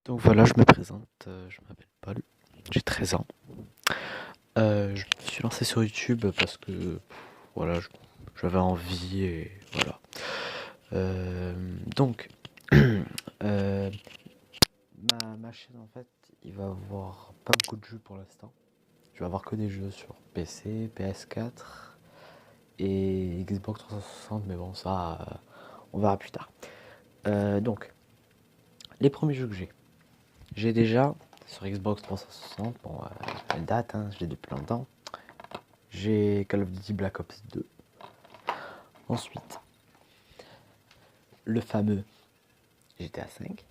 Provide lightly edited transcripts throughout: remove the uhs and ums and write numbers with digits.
Donc voilà, je me présente, je m'appelle Paul, j'ai 13 ans. Je me suis lancé sur YouTube parce que voilà, j'avais envie et voilà. Donc, euh, ma chaîne en fait, il va avoir pas beaucoup de jeux pour l'instant. Je vais avoir que des jeux sur PC, PS4 et Xbox 360, mais bon, ça, on verra plus tard. Donc, les premiers jeux que j'ai déjà sur Xbox 360, bon, elle date, hein, je l'ai depuis longtemps. J'ai Call of Duty Black Ops 2. Ensuite, le fameux GTA 5.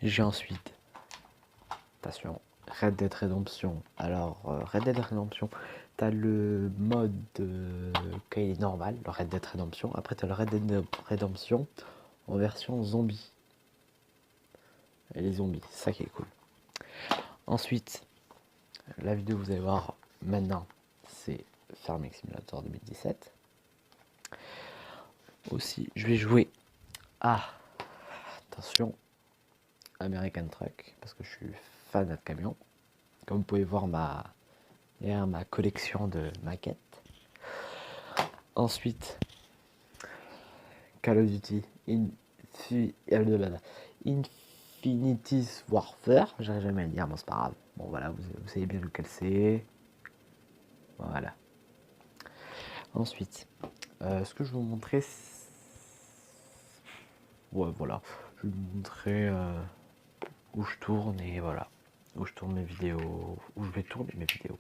J'ai ensuite, attention, Red Dead Redemption. Alors, Red Dead Redemption, t'as le mode qui est normal, le Red Dead Redemption. Après, t'as le Red Dead Redemption en version zombie. Et les zombies, c'est ça qui est cool. Ensuite, la vidéo que vous allez voir maintenant, c'est Farming Simulator 2017. Aussi, je vais jouer à, attention, American Truck, parce que je suis fan de camion. Comme vous pouvez voir ma collection de maquettes. Ensuite, Call of Duty Infinity's Warfare. J'arrive jamais à le dire, bon c'est pas grave. Bon voilà, vous savez bien lequel c'est. Voilà. Ensuite, ce que je vais vous montrer, ouais voilà, je vais vous montrer où je tourne et voilà, où je tourne mes vidéos, où je vais tourner mes vidéos.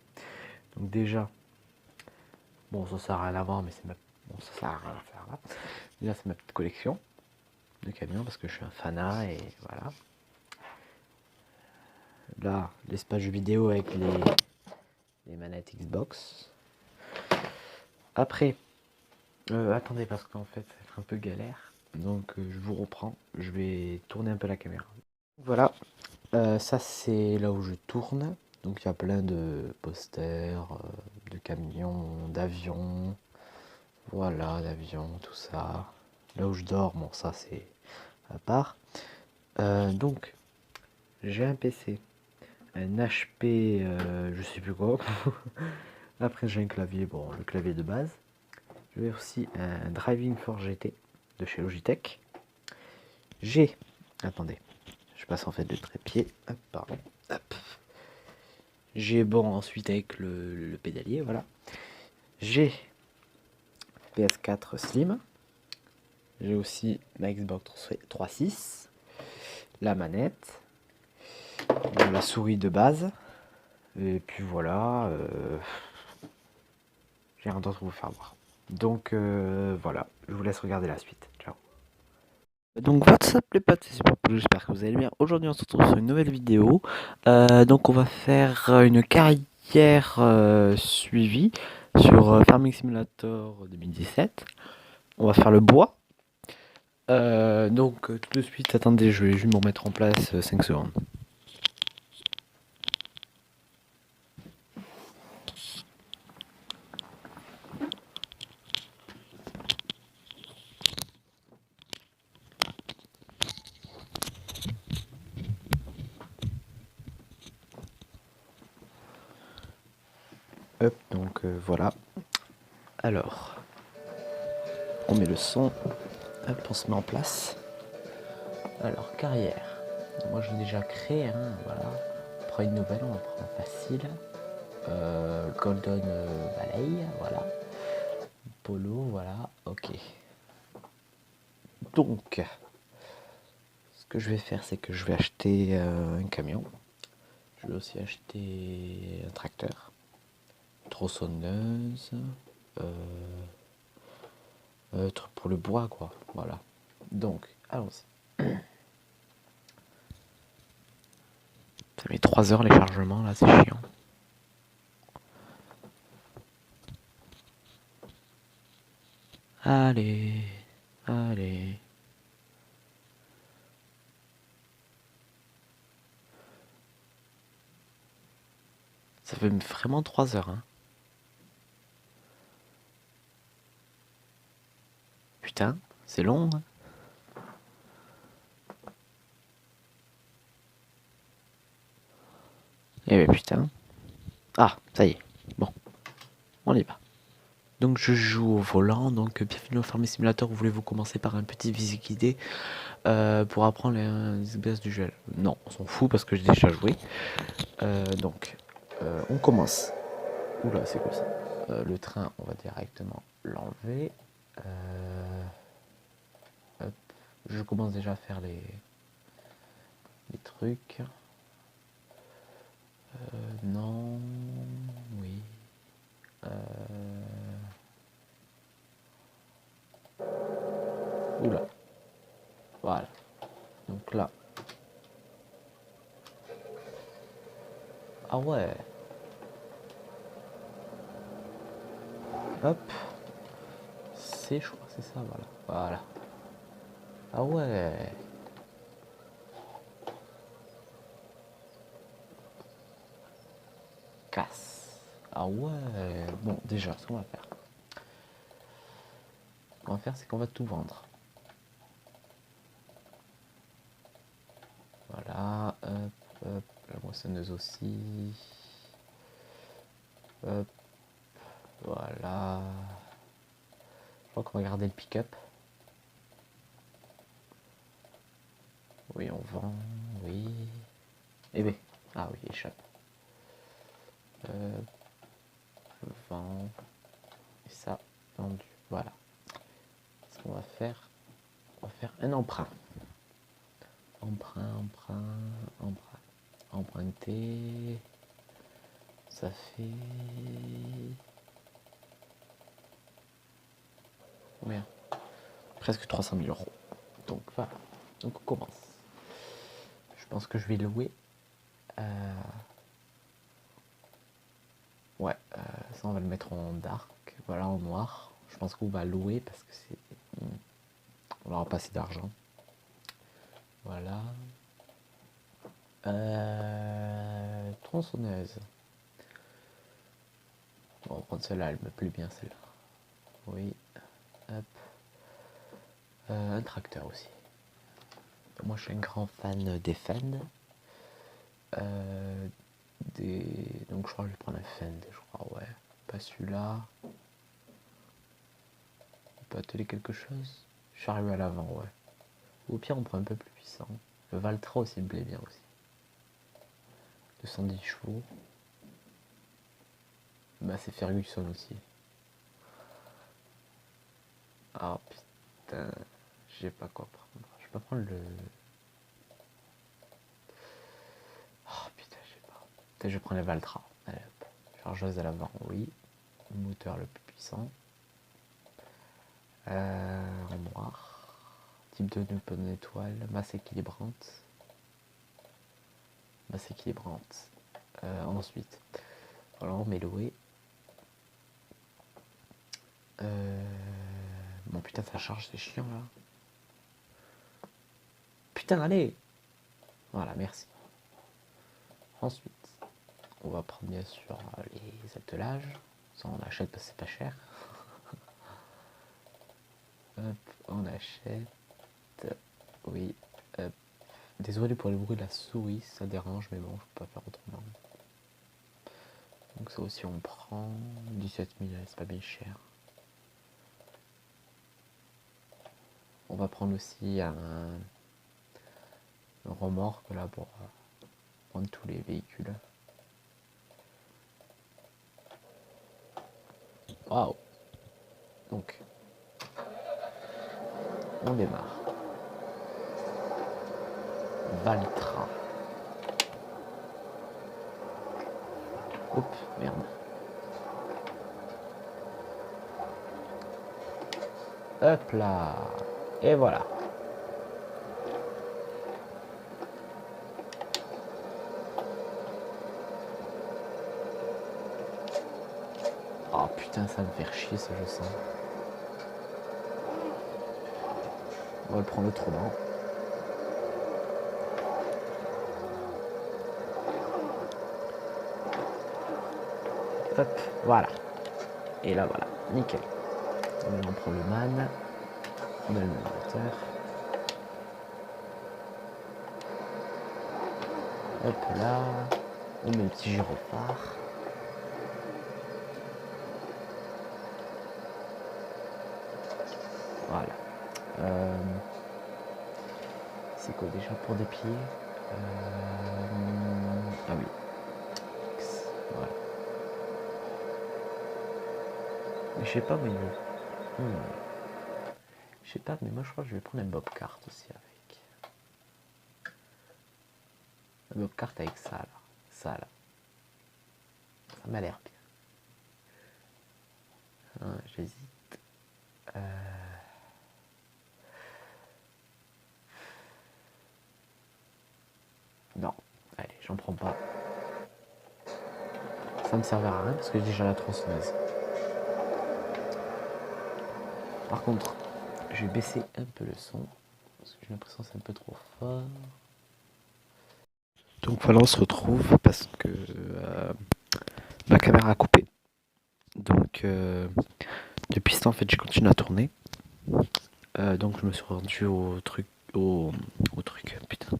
Donc déjà, bon ça sert à rien à voir, mais c'est ma, bon ça sert à rien à faire là. Déjà c'est ma petite collection de camions parce que je suis un fanat et voilà. Là, l'espace jeu vidéo avec les manettes Xbox. Après, attendez parce qu'en fait ça va être un peu galère. Donc je vous reprends, je vais tourner un peu la caméra. Voilà, ça c'est là où je tourne. Donc il y a plein de posters, de camions, d'avions. Voilà, d'avions, tout ça. Là où je dors, bon ça c'est à part. Donc j'ai un PC, un HP, je sais plus quoi. Après j'ai un clavier, bon le clavier de base. J'ai aussi un Driving Force GT de chez Logitech. J'ai, attendez, je passe en fait le trépied. Hop, pardon. Hop. J'ai bon ensuite avec le pédalier, voilà. J'ai PS4 Slim. J'ai aussi ma Xbox 360, la manette, la souris de base. Et puis voilà, j'ai rien d'autre à vous faire voir. Donc voilà, je vous laisse regarder la suite. Ciao. Donc what's up les potes, c'est Super Polo, j'espère que vous allez bien. Aujourd'hui on se retrouve sur une nouvelle vidéo. Donc on va faire une carrière suivie sur Farming Simulator 2017. On va faire le bois. Donc tout de suite, attendez, je vais juste me remettre en place 5 secondes. Hop, donc voilà. Alors, on met le son. Hop, on se met en place. Alors, carrière. Moi, j'ai déjà créé, hein, voilà. On prend une nouvelle, on prend facile. Golden Valley, voilà. Polo, voilà, ok. Donc, ce que je vais faire, c'est que je vais acheter un camion. Je vais aussi acheter un tracteur, une tronçonneuse, truc pour le bois, quoi. Voilà. Donc, allons-y. Ça met 3 heures les chargements, là, c'est chiant. Allez, allez. Ça fait vraiment 3 heures, hein. Putain, c'est long, hein. Eh ben putain. Ah, ça y est. Bon, on y va. Donc je joue au volant, donc bienvenue au Farming Simulator. Voulez-vous commencer par un petit visite guidé pour apprendre les bases du jeu? Non, on s'en fout parce que j'ai déjà joué. On commence. Oula, c'est quoi ça? Le train, on va directement l'enlever. Hop. Je commence déjà à faire les trucs. Non, oui. Oula, voilà. Donc là. Ah ouais. Hop. C'est, je crois, c'est ça, voilà. Voilà. Ah ouais. Casse. Ah ouais. Bon, déjà, ce qu'on va faire. Ce qu'on va faire, c'est qu'on va tout vendre. Voilà. Hop, hop. La moissonneuse aussi. Hop. Voilà. Je crois qu'on va garder le pick-up. Oui, on vend. Oui. Eh ben. Ah oui, échappe. Je vends. Et ça, vendu. Voilà. Ce qu'on va faire, on va faire un emprunt. Emprunt. Emprunter. Ça fait... Combien? Presque 300 000 euros. Donc voilà. Donc on commence. Je pense que je vais louer. Ouais, ça on va le mettre en dark. Voilà, en noir. Je pense qu'on va louer parce que c'est... On n'aura pas assez d'argent. Voilà. Tronçonneuse. On va prendre celle-là, elle me plaît bien celle-là. Oui. Hop. Un tracteur aussi. Moi je suis un grand fan des Fend. Donc je crois que je vais prendre un Fend, je crois, ouais. Pas celui-là. On peut atteler quelque chose. Je suis arrivé à l'avant, ouais. Ou au pire on prend un peu plus puissant. Le Valtra aussi me plaît bien aussi. 210 chevaux. Bah c'est Ferguson aussi. Ah putain, je sais pas quoi prendre. Je peux prendre le... Oh putain, je sais pas. Peut-être je prends le Valtra. Allez hop. Chargeuse à l'avant, oui. Moteur le plus puissant. En noir. Type de bonne étoile. Masse équilibrante. Masse équilibrante. Ensuite, voilà, on met loué. Bon putain, ça charge, c'est chiant là. Putain, allez. Voilà, merci. Ensuite, on va prendre bien sûr les attelages. Ça, on achète parce que c'est pas cher. Hop, on achète. Oui. Hop. Désolé pour le bruit de la souris, ça dérange, mais bon, je peux pas faire autrement. Donc ça aussi, on prend 17 000, c'est pas bien cher. On va prendre aussi un remorque là pour prendre tous les véhicules. Waouh! Donc, on démarre. Valtra. Hop, merde. Hop là. Et voilà. Oh putain, ça va me faire chier ça, je sens. On va le prendre autrement. Hop, voilà. Et là, voilà, nickel. On prend le man. On a le moteur. Hop là. On met le petit gyrophare. Voilà. C'est quoi déjà pour des pieds? Ah oui. Voilà. Mais je sais pas, mais je sais pas, mais moi je crois que je vais prendre un bobcart aussi avec. Un bobcart avec ça là. Ça là. Ça m'a l'air bien. Hein, j'hésite. Non. Allez, j'en prends pas. Ça me servira à rien parce que j'ai déjà la tronçonneuse. Par contre, je vais baisser un peu le son parce que j'ai l'impression que c'est un peu trop fort. Donc voilà, on se retrouve parce que ma caméra a coupé. Donc depuis ce temps, en fait, j'ai continué à tourner. Donc je me suis rendu au truc, putain,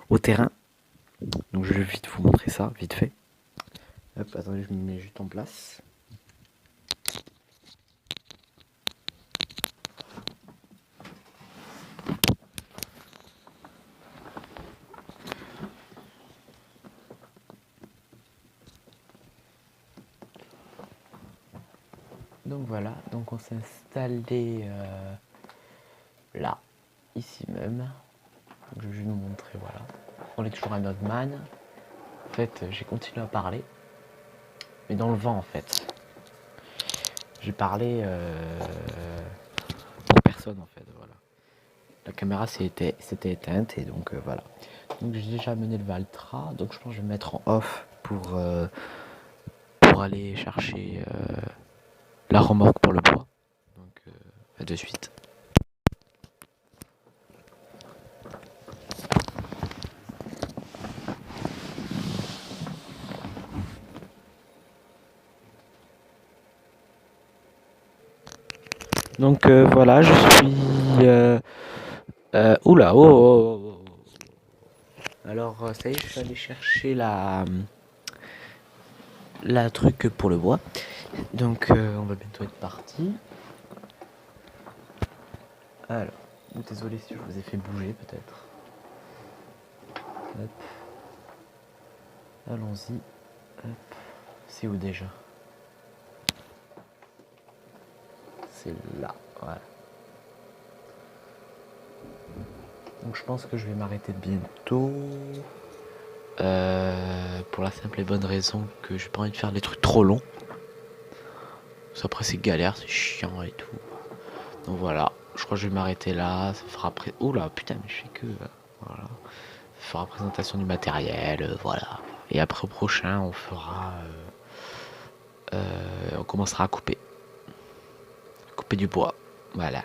au terrain. Donc je vais vite vous montrer ça, vite fait. Hop, attendez, je me mets juste en place. Donc voilà, donc on s'est installé là, ici même. Donc je vais juste vous montrer, voilà. On est toujours à Nodman. En fait, j'ai continué à parler, mais dans le vent en fait. J'ai parlé pour personne en fait, voilà. La caméra s'était éteinte et donc voilà. Donc j'ai déjà amené le Valtra, donc je pense que je vais me mettre en off pour aller chercher la remorque pour le bois. Donc à de suite. Donc voilà, je suis... oula, oh, oh, oh, oh. Alors ça y est, je suis allé chercher la truc pour le bois. Donc on va bientôt être parti. Alors, désolé si je vous ai fait bouger peut-être. Hop. Allons-y. Hop. C'est où déjà? C'est là, voilà. Donc je pense que je vais m'arrêter bientôt. Pour la simple et bonne raison que j'ai pas envie de faire des trucs trop longs. Parce qu'après c'est galère, c'est chiant et tout. Donc voilà, je crois que je vais m'arrêter là. Ça fera après. Oula, putain, mais je fais que. Voilà. Ça fera présentation du matériel, voilà. Et après au prochain, on fera. On commencera à couper. Couper du bois. Voilà.